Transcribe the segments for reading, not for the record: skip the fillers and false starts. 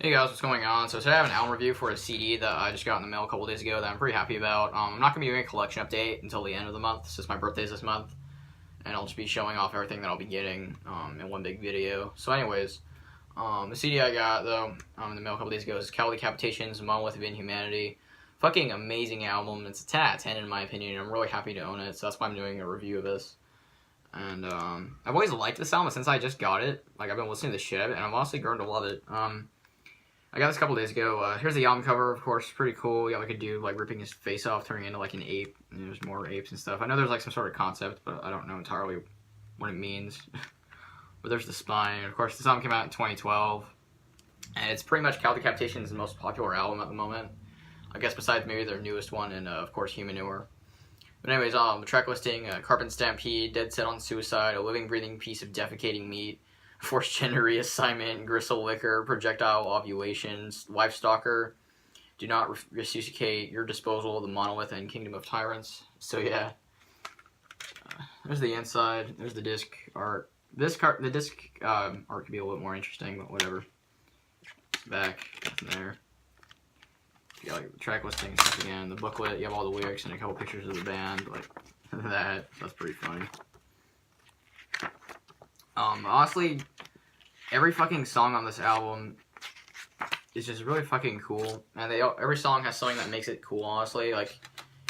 Hey guys, what's going on? So today I have an album review for a CD that I just got in the mail a couple days ago that I'm pretty happy about. I'm not going to be doing a collection update until the end of the month, since my birthday's this month, and I'll just be showing off everything that I'll be getting in one big video. So anyways, the CD I got, though, in the mail a couple days ago is DECAPITATION's MONOLITH of INHUMANITY. Fucking amazing album. It's a 10 out of 10 in my opinion, and I'm really happy to own it, so that's why I'm doing a review of this. And I've always liked this album since I just got it. Like, I've been listening to the shit out of it, and I've honestly grown to love it. I got this a couple days ago. Here's the album cover, of course, pretty cool. You got like a dude like ripping his face off, turning into like an ape, and there's more apes and stuff. I know there's like some sort of concept, but I don't know entirely what it means. But there's the spine. Of course, this album came out in 2012, and it's pretty much DECAPITATION's most popular album at the moment. I guess besides maybe their newest one, and of course, Humanure. But anyways, the track listing: Carbon Stampede, Dead Set on Suicide, A Living Breathing Piece of Defecating Meat, Forced Gender Reassignment, Gristle Liquor, Projectile Ovulations, Life Stalker, Do Not Resuscitate, Your Disposal, The Monolith, and Kingdom of Tyrants. So yeah, there's the inside. There's the disc art. The disc art could be a little more interesting, but whatever. Back there. You got like the track listing and stuff again. The booklet. You have all the lyrics and a couple pictures of the band, like that. That's pretty funny. Honestly, every fucking song on this album is just really fucking cool, and every song has something that makes it cool. Honestly, like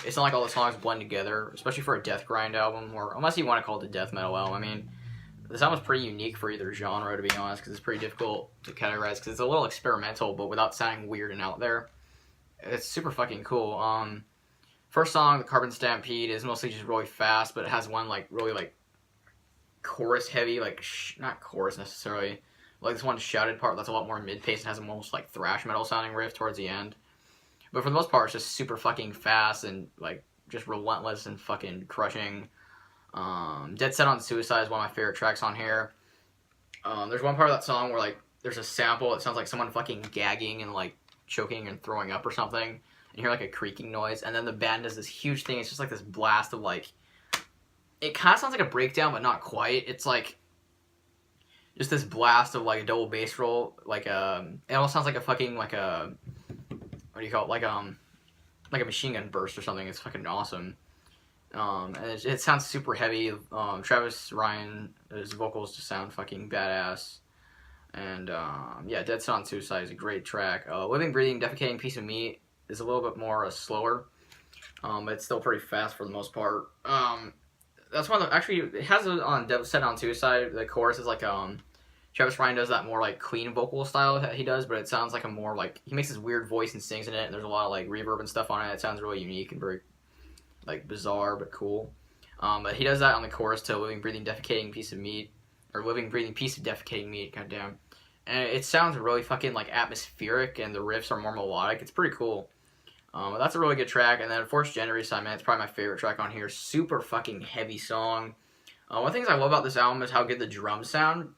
it's not like all the songs blend together, especially for a death grind album, or unless you want to call it a death metal album. I mean, this album's pretty unique for either genre, to be honest, because it's pretty difficult to categorize, because it's a little experimental, but without sounding weird and out there. It's super fucking cool. First song, the Carbon Stampede, is mostly just really fast, but it has one like really like chorus heavy, like not chorus necessarily, like this one shouted part that's a lot more mid-paced and has a almost like thrash metal sounding riff towards the end. But for the most part, it's just super fucking fast and like just relentless and fucking crushing. Dead Set on Suicide is one of my favorite tracks on here. There's one part of that song where like there's a sample. It sounds like someone fucking gagging and like choking and throwing up or something. And you hear like a creaking noise, and then the band does this huge thing. It's just like this blast of like, it kind of sounds like a breakdown, but not quite. It's like just this blast of like a double bass roll, like it almost sounds like a fucking like a, what do you call it, like a machine gun burst or something. It's fucking awesome. And it sounds super heavy. Travis Ryan, his vocals just sound fucking badass. And yeah, Dead Set on Suicide is a great track. Living Breathing Defecating Piece of Meat is a little bit more slower, but it's still pretty fast for the most part. That's one of the, actually, it has it on Dead Set on Suicide. The chorus is like, Travis Ryan does that more like clean vocal style that he does, but it sounds like a more like, he makes this weird voice and sings in it, and there's a lot of like reverb and stuff on it. It sounds really unique and very like bizarre, but cool. But he does that on the chorus to Living Breathing Defecating Piece of Meat, or Living Breathing Piece of Defecating Meat, goddamn. And it sounds really fucking like atmospheric, and the riffs are more melodic. It's pretty cool. That's a really good track. And then Forced Gender Reassignment, it's probably my favorite track on here. Super fucking heavy song. One of the things I love about this album is how good the drums sound.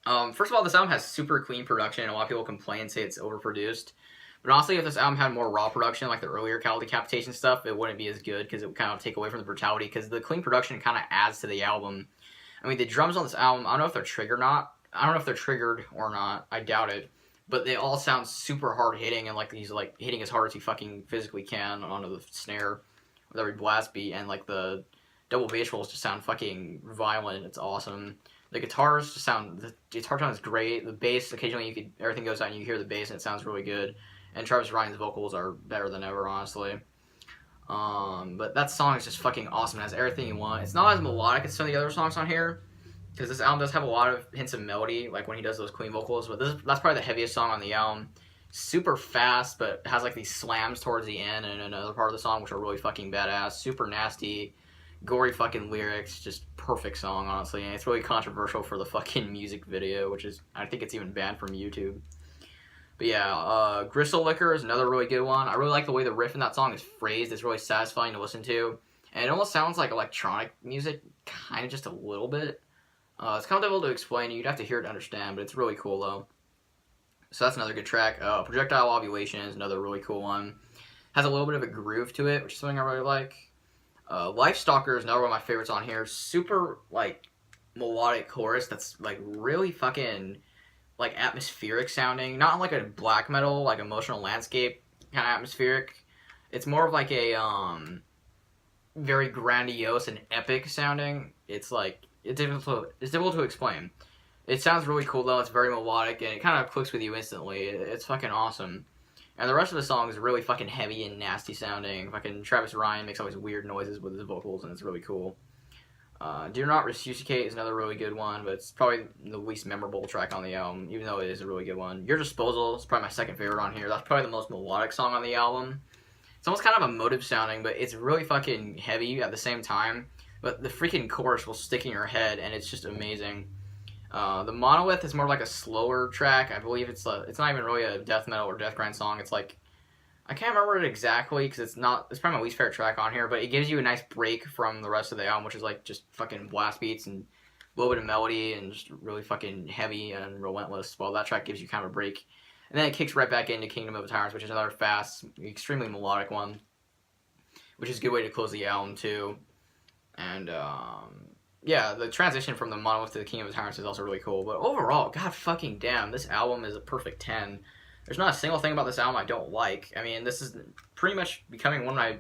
First of all, this album has super clean production, and a lot of people complain and say it's overproduced. But honestly, if this album had more raw production, like the earlier Decapitation stuff, it wouldn't be as good, because it would kind of take away from the brutality, because the clean production kind of adds to the album. I mean, the drums on this album, I don't know if they're triggered or not. I don't know if they're triggered or not. I doubt it. But they all sound super hard hitting, and like he's like hitting as hard as he fucking physically can onto the snare with every blast beat, and like the double bass rolls just sound fucking violent. It's awesome. The guitars just sound, the guitar tone is great. The bass, occasionally everything goes out and you hear the bass and it sounds really good. And Travis Ryan's vocals are better than ever, honestly. But that song is just fucking awesome. It has everything you want. It's not as melodic as some of the other songs on here, because this album does have a lot of hints of melody, like when he does those clean vocals, but that's probably the heaviest song on the album. Super fast, but has like these slams towards the end and another part of the song, which are really fucking badass. Super nasty, gory fucking lyrics, just perfect song, honestly. And it's really controversial for the fucking music video, which is, I think it's even banned from YouTube. But yeah, Gristle Liquor is another really good one. I really like the way the riff in that song is phrased. It's really satisfying to listen to. And it almost sounds like electronic music, kind of just a little bit. It's kind of difficult to explain. You'd have to hear it to understand, but it's really cool, though. So that's another good track. Projectile Ovulation is another really cool one. Has a little bit of a groove to it, which is something I really like. Life Stalker is another one of my favorites on here. Super, like, melodic chorus that's, like, really fucking like atmospheric sounding, not like a black metal, like emotional landscape kind of atmospheric. It's more of like a very grandiose and epic sounding. It's like it's difficult to explain. It sounds really cool though. It's very melodic and it kind of clicks with you instantly. It's fucking awesome. And the rest of the song is really fucking heavy and nasty sounding. Fucking Travis Ryan makes all these weird noises with his vocals and it's really cool. Do Not Resuscitate is another really good one, but it's probably the least memorable track on the album, even though it is a really good one. Your Disposal is probably my second favorite on here. That's probably the most melodic song on the album. It's almost kind of emotive sounding, but it's really fucking heavy at the same time. But the freaking chorus will stick in your head, and it's just amazing. The Monolith is more like a slower track. I believe it's not even really a death metal or death grind song. It's like, I can't remember it exactly because it's probably my least favorite track on here, but it gives you a nice break from the rest of the album, which is like just fucking blast beats and a little bit of melody and just really fucking heavy and relentless. While that track gives you kind of a break. And then it kicks right back into Kingdom of Tyrants, which is another fast, extremely melodic one, which is a good way to close the album too. And yeah, the transition from the Monolith to the Kingdom of Tyrants is also really cool. But overall, god fucking damn, this album is a perfect 10. There's not a single thing about this album I don't like. I mean, this is pretty much becoming one of my...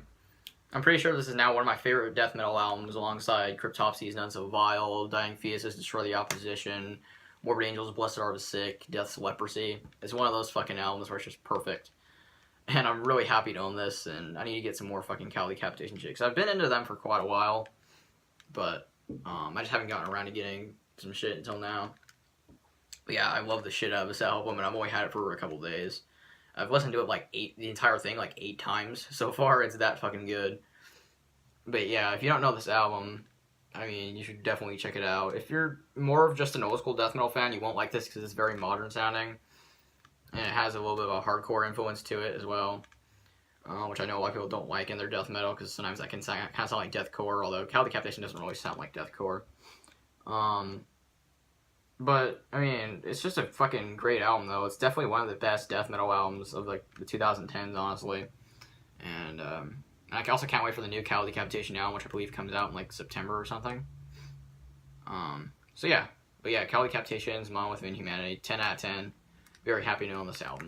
I'm pretty sure this is now one of my favorite death metal albums alongside Cryptopsy's None So Vile, Dying Fetuses, Destroy the Opposition, Morbid Angels, Blessed Are the Sick, Death's Leprosy. It's one of those fucking albums where it's just perfect. And I'm really happy to own this, and I need to get some more fucking Cow Decapitation shit. 'Cause I've been into them for quite a while, but I just haven't gotten around to getting some shit until now. But yeah, I love the shit out of this album, and I've only had it for a couple days. I've listened to it like the entire thing like 8 times so far. It's that fucking good. But yeah, if you don't know this album, I mean, you should definitely check it out. If you're more of just an old school death metal fan, you won't like this because it's very modern sounding. And it has a little bit of a hardcore influence to it as well. Which I know a lot of people don't like in their death metal because sometimes that can kind of sound like deathcore, although Cow Decapitation doesn't really sound like deathcore. But, I mean, it's just a fucking great album, though. It's definitely one of the best death metal albums of, like, the 2010s, honestly. And I also can't wait for the new Cow Decapitation album, which I believe comes out in, like, September or something. So, yeah. But, yeah, Cow Decapitation's Monolith of Inhumanity, 10 out of 10. Very happy to own this album.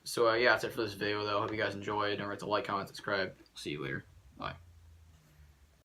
So, yeah, that's it for this video, though. Hope you guys enjoyed. Don't forget to like, comment, subscribe. See you later.